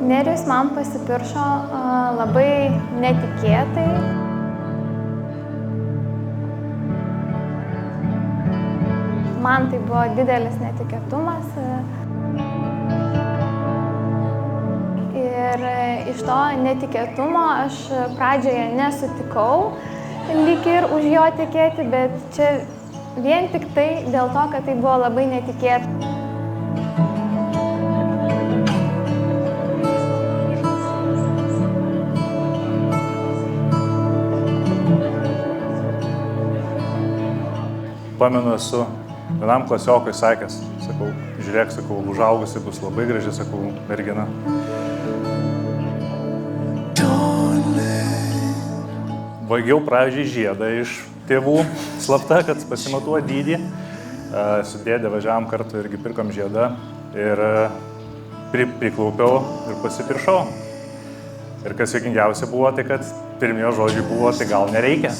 Nerijus man pasipiršo labai netikėtai. Man tai buvo didelis netikėtumas. Ir iš to netikėtumo aš pradžioje nesutikau lyg ir už jo tekėti, bet čia vien tik tai dėl to, kad tai buvo labai netikėta. Pamenu, esu vienam klasiokui sakęs, sakau, žiūrėk, sakau, užaugusi bus labai graži, sakau, mergina. Baigiau pradžiai žiedą iš tėvų slapta, kad pasimatuoju dydį. Su dėdė važiavom kartu irgi pirkom žiedą ir priklaupiau ir pasipiršau. Ir kas juokingiausia buvo, tai kad pirmieji žodžiai buvo, tai gal nereikia.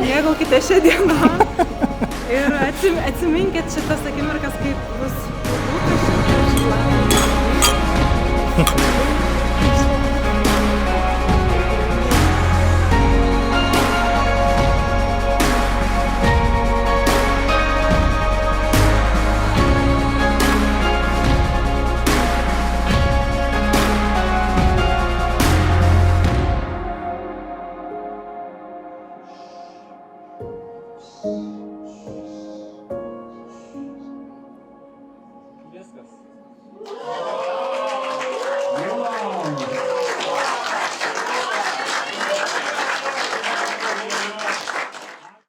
Mėgaukite šią dieną ir atsiminkit šitas akimirkas, kaip bus Viskas.